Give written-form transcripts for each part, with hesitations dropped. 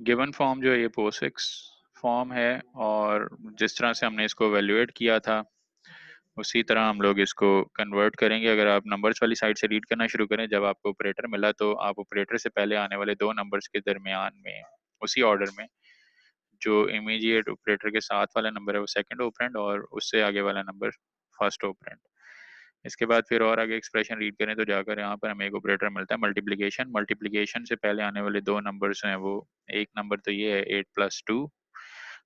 Given form जो है ये पोसिक्स फॉर्म है और जिस तरह से हमने इसको एवेल्युएट किया था उसी तरह हम लोग इसको कन्वर्ट करेंगे। अगर आप नंबर्स वाली साइड से रीड करना शुरू करें, जब आपको ऑपरेटर मिला तो आप ऑपरेटर से पहले आने वाले दो नंबर्स के दरमियान में उसी ऑर्डर में जो इमीडिएट ऑपरेटर के साथ वाला नंबर है वो सेकंड ऑपरेंड और उससे आगे वाला नंबर फर्स्ट ऑपरेंड। इसके बाद फिर और आगे एक्सप्रेशन रीड करें तो जाकर यहाँ पर हमें एक ऑपरेटर मिलता है मल्टीप्लिकेशन। मल्टीप्लिकेशन से पहले आने वाले दो नंबर्स हैं वो, एक नंबर तो ये है 8+2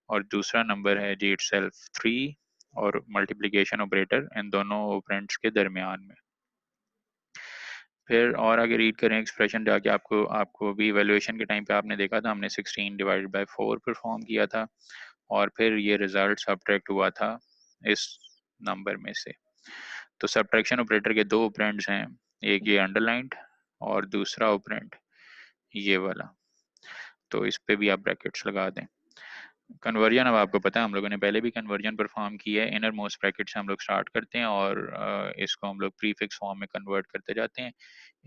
और दूसरा नंबर है जी इटसेल्फ 3 और मल्टीप्लिकेशन ऑपरेटर इन दोनों ऑपरेंड्स के दरमियान में। फिर और आगे रीड करें एक्सप्रेशन जाके आपको भी इवेल्युएशन के टाइम पे आपने देखा था हमने 16 डिवाइडेड बाय 4 परफॉर्म किया था और फिर ये रिजल्ट सब्ट्रैक्ट हुआ था इस नंबर में से। तो सब्ट्रैक्शन ऑपरेटर के दो ऑपरेंड्स हैं, एक ये अंडरलाइंड और दूसरा ऑपरेंड ये वाला, तो इस पे भी आप ब्रैकेट्स लगा दें। कन्वर्जन अब आपको पता है, हम लोगों ने पहले भी कन्वर्जन परफॉर्म किया है। इनर मोस्ट ब्रैकेट से हम लोग स्टार्ट करते हैं और इसको हम लोग प्रीफिक्स फॉर्म में कन्वर्ट करते जाते हैं।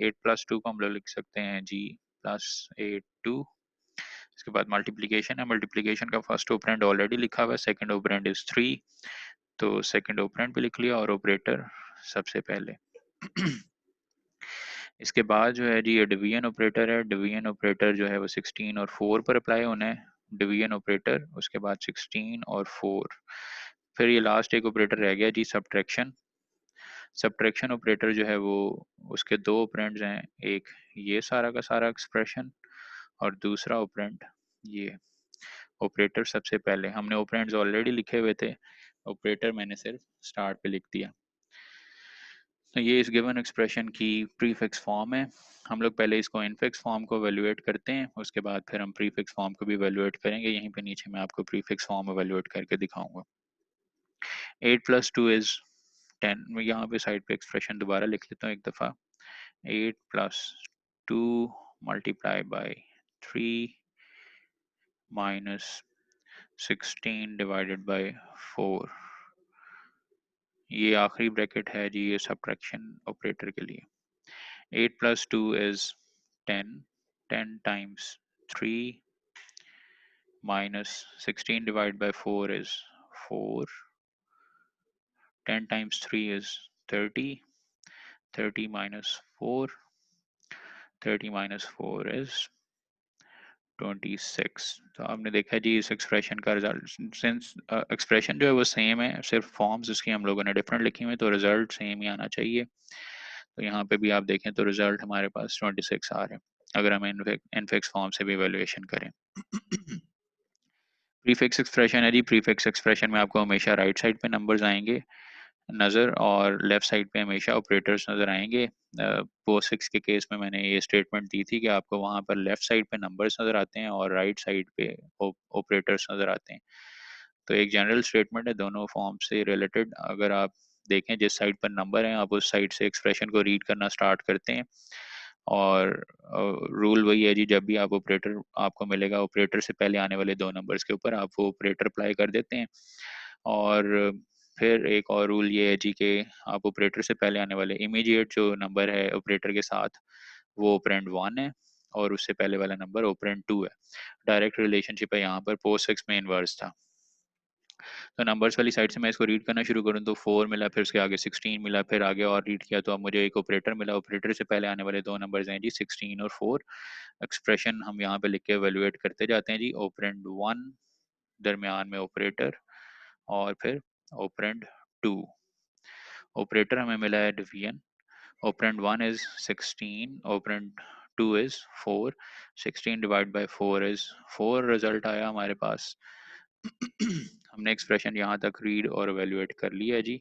8+2 को हम लोग लिख सकते हैं G+8 2। इसके बाद मल्टीप्लीकेशन है, मल्टीप्लीकेशन का फर्स्ट ऑपरेंड ऑलरेडी लिखा हुआ है, सेकंड ऑपरेंड इज 3, तो सेकंड ऑपरेंड भी लिख लिया और ऑपरेटर सबसे पहले। इसके बाद जो है जी ये डिवीजन ऑपरेटर है। डिवीजन ऑपरेटर जो है वो 16 और 4 पर अप्लाई होना है, डिवीजन ऑपरेटर, उसके बाद 16 और 4। फिर ये लास्ट एक ऑपरेटर रह गया जी सब्ट्रैक्शन। सब्ट्रैक्शन ऑपरेटर जो है वो उसके दो ऑपरेंड्स हैं, एक ये सारा का सारा एक्सप्रेशन और दूसरा ऑपरेंड ये। ऑपरेटर सबसे पहले, हमने ऑपरेंड्स ऑलरेडी लिखे हुए थे, ऑपरेटर मैंने सिर्फ स्टार्ट पे लिख दिया। तो ये इस गिवन एक्सप्रेशन की प्रीफिक्स फॉर्म है। हम लोग पहले इसको इनफिक्स फॉर्म को एवेल्युएट करते हैं, उसके बाद फिर हम प्रीफिक्स फॉर्म को भी एवेल्युएट करेंगे। यहीं पे नीचे मैं आपको प्रीफिक्स फॉर्म एवेल्युएट करके दिखाऊंगा। 8+2 इज 10। मैं यहाँ पे साइड पे एक्सप्रेशन दोबारा लिख लेता हूँ एक दफ़ा। 8+2 multiply by 3 minus 16 divided by 4। ये आखिरी ब्रैकेट है जी ये सब्ट्रैक्शन ऑपरेटर के लिए। 8+2 is 10, 10 times 3 minus 16 divided by 4 is 4, 10 times 3 is 30, 30 minus 4, 30 minus 4 is 26। तो आपने देखा जी इस एक्सप्रेशन का रिजल्ट, सिंस एक्सप्रेशन जो है वो सेम है, सिर्फ फॉर्म्स इसकी हम लोगों ने डिफरेंट लिखी हुई, तो रिजल्ट सेम ही आना चाहिए। तो यहाँ पे भी आप देखें तो रिजल्ट हमारे पास 26 आ रहे हैं अगर हम इनफिक्स फॉर्म से भी इवेल्युएशन करें। प्रीफिक्स एक्सप्रेशन है जी, प्रीफिक्स एक्सप्रेशन में आपको हमेशा राइट साइड पे नंबर्स आएंगे नज़र और लेफ्ट साइड पे हमेशा ऑपरेटर्स नज़र आएंगे। पोस्टफिक्स के केस में मैंने ये स्टेटमेंट दी थी कि आपको वहाँ पर लेफ्ट साइड पे नंबर्स नज़र आते हैं और राइट साइड पे ऑपरेटर्स नज़र आते हैं। तो एक जनरल स्टेटमेंट है दोनों फॉर्म से रिलेटेड। अगर आप देखें जिस साइड पर नंबर है आप उस साइड से एक्सप्रेशन को रीड करना स्टार्ट करते हैं और रूल वही है जी, जब भी आप ऑपरेटर आपको मिलेगा ऑपरेटर से पहले आने वाले दो नंबर्स के ऊपर आप वो ऑपरेटर अप्लाई कर देते हैं। और फिर एक और रूल ये है जी कि आप ऑपरेटर से पहले आने वाले इमीडिएट जो नंबर है ऑपरेटर के साथ वो ऑपरेंड 1 है और उससे पहले वाला नंबर ऑपरेंड 2 है। डायरेक्ट रिलेशनशिप है यहाँ पर, पोस्ट में इनवर्स था। तो नंबर्स वाली साइड से मैं इसको रीड करना शुरू करूँ तो 4 मिला, फिर उसके आगे 16 मिला, फिर आगे और रीड किया तो अब मुझे एक ऑपरेटर मिला। ऑपरेटर से पहले आने वाले दो नंबर्स हैं जी 16 और 4। एक्सप्रेशन हम यहाँ पे लिख के एवेल्युएट करते जाते हैं जी। ऑपरेंड 1, दरमियान में ऑपरेटर और फिर ऑपरेंड 2। ऑपरेटर हमें मिला है division. Operand 1 is 16, operand 2 is 4, 16 divide by 4 is 4 result आया हमारे पास। हमने एक्सप्रेशन यहाँ तक रीड और एवेल्युएट कर लिया है जी।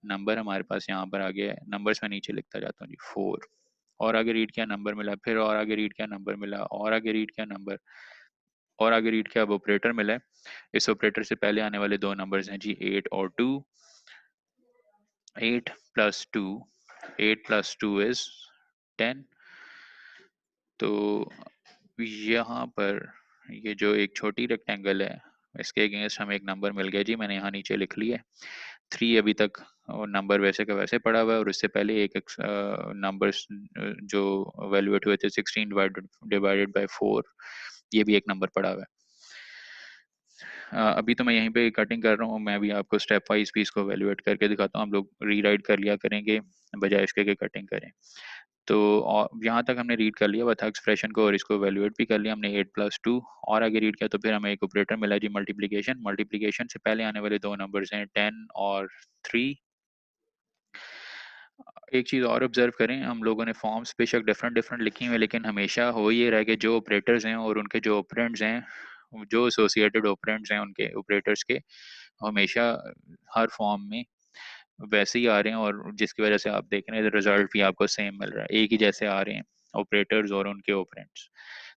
नंबर हमारे पास यहाँ पर आ गया है, नंबर्स मैं नीचे लिखता जाता हूँ जी। 4 और आगे रीड किया नंबर मिला, फिर और आगे रीड किया नंबर मिला, और आगे रीड किया नंबर, और आगे रीड किया अब ऑपरेटर मिला है। इस ऑपरेटर से पहले आने वाले दो नंबर्स हैं जी 8 और 2। 8 प्लस 2, 8 प्लस 2 इज 10। तो यहाँ पर ये जो एक छोटी रेक्टेंगल है इसके अगेंस्ट हमें एक नंबर मिल गया जी, मैंने यहाँ नीचे लिख लिया है 3। अभी तक और नंबर वैसे का वैसे पड़ा हुआ है और उससे पहले एक नंबर जो वैल्यूएट हुए थे 16 डिवाइडेड बाय 4 ये भी एक नंबर पड़ा हुआ है। अभी तो मैं यहीं पे कटिंग कर रहा हूँ, मैं भी आपको स्टेप वाइज भी इसको वैल्यूएट करके दिखाता हूँ, हम लोग रीराइट कर लिया करेंगे बजाय इसके कि कटिंग करें। तो यहाँ तक हमने रीड कर लिया हुआ था एक्सप्रेशन को और इसको वैल्यूएट भी कर लिया हमने 8+2, और आगे रीड किया तो फिर हमें एक ऑपरेटर मिला जी मल्टीप्लिकेशन। मल्टीप्लिकेशन से पहले आने वाले दो नंबर्स हैं 10 और 3। एक चीज़ और ऑब्जर्व करें, हम लोगों ने फॉर्म्स बेशक डिफरेंट डिफरेंट लिखी हुई है, लेकिन हमेशा हो ये रहा है कि जो ऑपरेटर्स हैं और उनके जो ऑपरेंड्स हैं, जो एसोसिएटेड ऑपरेंड्स हैं उनके ऑपरेटर्स के, हमेशा हर फॉर्म में वैसे ही आ रहे हैं, और जिसकी वजह से आप देख रहे हैं रिजल्ट भी आपको सेम मिल रहा है, एक ही जैसे आ रहे हैं ऑपरेटर्स और उनके ऑपरेंड्स।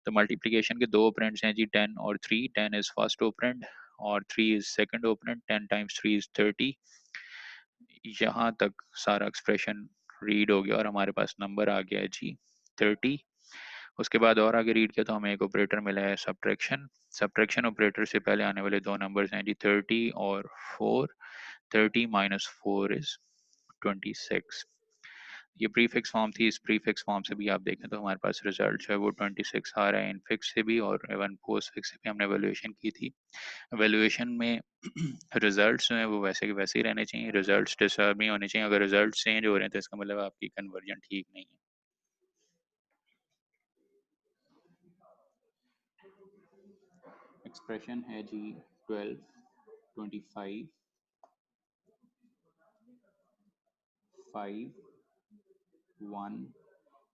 तो मल्टीप्लिकेशन के दो ऑपरेंड्स हैं जी 10 और 3। 10 इज फर्स्ट ऑपरेंड और 3 is second operand. 10 times 3 is 30। यहाँ तक सारा एक्सप्रेशन रीड हो गया और हमारे पास नंबर आ गया है जी 30। उसके बाद और आगे रीड किया तो हमें एक ऑपरेटर मिला है सब्ट्रैक्शन। सब्ट्रैक्शन ऑपरेटर से पहले आने वाले दो नंबर्स हैं जी 30 और 4। 30 माइनस 4 इज 26। ये प्रीफिक्स फॉर्म थी, इस प्रीफिक्स फॉर्म से भी आप देखें तो हमारे पास रिजल्ट जो है वो 26 आ रहा है इनफिक्स से भी, और इवन पोस्ट फिक्स से भी हमने वैल्यूएशन की थी। वैल्यूएशन में रिजल्ट्स जो हैं वो वैसे के वैसे ही रहने चाहिए, रिजल्ट्स डिस्टर्ब नहीं होने चाहिए। अगर रिजल्ट चेंज हो रहे हैं तो इसका मतलब आपकी कन्वर्जन ठीक नहीं है। एक्सप्रेशन है जी 12, 25, 5, 1।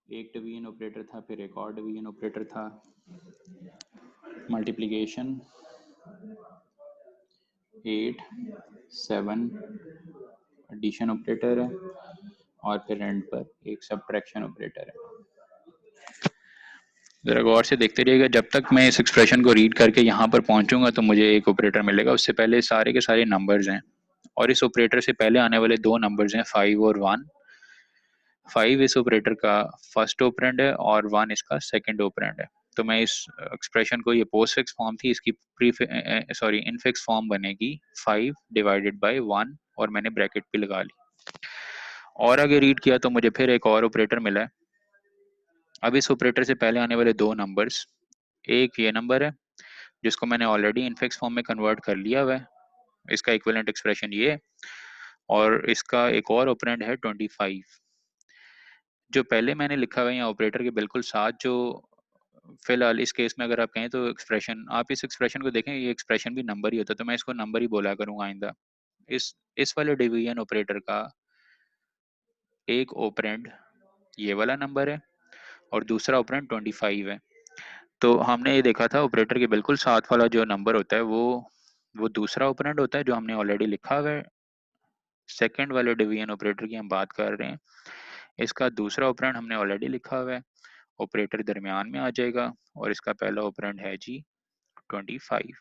एक डिवीजन ऑपरेटर था, फिर एक और डिवीजन ऑपरेटर था, मल्टीप्लिकेशन 8, 7, एडिशन ऑपरेटर है, और फिर एंड पर एक सब्ट्रैक्शन ऑपरेटर है। ज़रा गौर से देखते रहिएगा, जब तक मैं इस एक्सप्रेशन को रीड करके यहाँ पर पहुँचूंगा तो मुझे एक ऑपरेटर मिलेगा, उससे पहले सारे के सारे नंबर्स हैं, और इस ऑपरेटर से पहले आने वाले दो नंबर्स हैं 5 और 1। 5 इस ऑपरेटर का फर्स्ट ऑपरेंड है और 1 इसका सेकंड ऑपरेंड है। तो मैं इस एक्सप्रेशन को, ये पोस्ट फिक्स फॉर्म थी, इसकी प्री सॉरी इनफिक्स फॉर्म बनेगी 5 डिवाइडेड बाय 1, और मैंने ब्रैकेट भी लगा ली। और आगे रीड किया तो मुझे फिर एक और ऑपरेटर मिला है। अब इस ऑपरेटर से पहले आने वाले दो नंबर्स, एक ये नंबर है जिसको मैंने ऑलरेडी इनफिक्स फॉर्म में कन्वर्ट कर लिया हुआ है, इसका इक्विवेलेंट एक्सप्रेशन ये है, और इसका एक और ऑपरेंड है 25। जो पहले मैंने लिखा हुआ है यहाँ ऑपरेटर के बिल्कुल साथ, जो फिलहाल इस केस में अगर आप कहें तो एक्सप्रेशन, आप इस एक्सप्रेशन को देखें, ये एक्सप्रेशन भी नंबर ही होता है, तो मैं इसको नंबर ही बोला करूंगा आइंदा। इस वाले डिवीजन ऑपरेटर का एक ऑपरेंड ये वाला नंबर है और दूसरा ऑपरेंड 25 है। तो हमने ये देखा था ऑपरेटर के बिल्कुल साथ वाला जो नंबर होता है वो दूसरा ऑपरेंड होता है जो हमने ऑलरेडी लिखा हुआ है। सेकंड वाले डिवीजन ऑपरेटर की हम बात कर रहे हैं, इसका दूसरा ऑपरेंड हमने ऑलरेडी लिखा हुआ है, ऑपरेटर दरमियान में आ जाएगा, और इसका पहला ऑपरेंड है जी 25।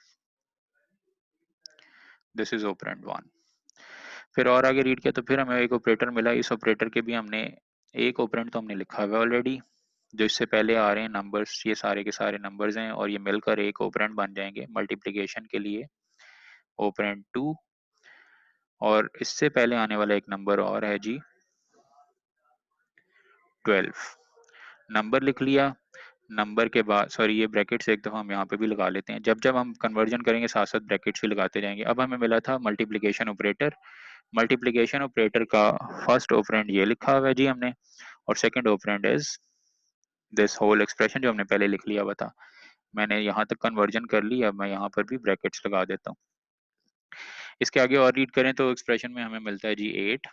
This is operand 1। फिर और आगे रीड किया तो फिर हमें एक ऑपरेटर मिला, इस ऑपरेटर के भी हमने एक ऑपरेंड तो हमने लिखा हुआ है ऑलरेडी, जो इससे पहले आ रहे हैं नंबर्स, ये सारे के सारे नंबर्स हैं, और ये मिलकर एक ऑपरेंड बन जाएंगे मल्टीप्लिकेशन के लिए ऑपरेंड 2। और इससे पहले आने वाला एक नंबर और है जी 12। नंबर लिख लिया, नंबर के बाद सॉरी ये ब्रैकेट्स एक दफ़ा हम यहाँ पे भी लगा लेते हैं, जब जब हम कन्वर्जन करेंगे साथ साथ ब्रैकेट्स भी लगाते जाएंगे। अब हमें मिला था मल्टीप्लिकेशन ऑपरेटर। मल्टीप्लिकेशन ऑपरेटर का फर्स्ट ऑपरेंड ये लिखा हुआ है जी हमने, और second operand is this whole expression जो हमने पहले लिख लिया हुआ था। मैंने यहाँ तक कन्वर्जन कर ली, अब मैं यहाँ पर भी ब्रैकेट्स लगा देता हूँ। इसके आगे और रीड करें तो एक्सप्रेशन में हमें मिलता है जी 8,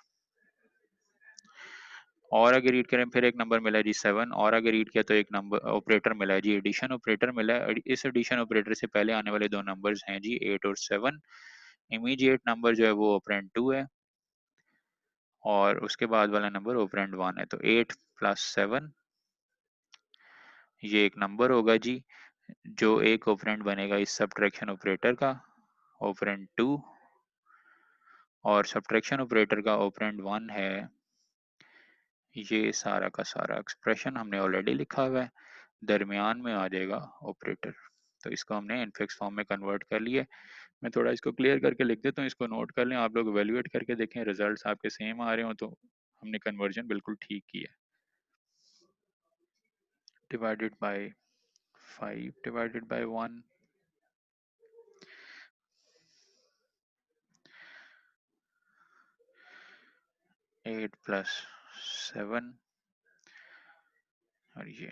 और आगे रीड करें फिर एक नंबर मिला है जी 7, और आगे रीड किया तो एक नंबर ऑपरेटर मिला है जी एडिशन ऑपरेटर मिला है। इस एडिशन ऑपरेटर से पहले आने वाले दो नंबर्स हैं जी 8 और 7। इमीडिएट नंबर जो है वो ऑपरेंड 2 है, और उसके बाद वाला नंबर ऑपरेंड 1 है, तो 8 प्लस 7 ये एक नंबर होगा जी, जो एक ऑपरेंड बनेगा इस सब्ट्रैक्शन ऑपरेटर का, ऑपरेंड 2, और सब्ट्रैक्शन ऑपरेटर का ऑपरेंड 1 है। ये सारा का सारा एक्सप्रेशन हमने ऑलरेडी लिखा हुआ है, दरमियान में आ जाएगा ऑपरेटर, तो इसको हमने इनफिक्स फॉर्म में कन्वर्ट कर लिया। मैं थोड़ा इसको क्लियर करके लिख देता हूँ, इसको नोट कर लें, आप लोग एवेल्युएट करके देखें, रिजल्ट्स आपके सेम आ रहे हो तो हमने कन्वर्जन बिल्कुल ठीक की है। Divided by 5 divided by 1, 8 plus 7 और ये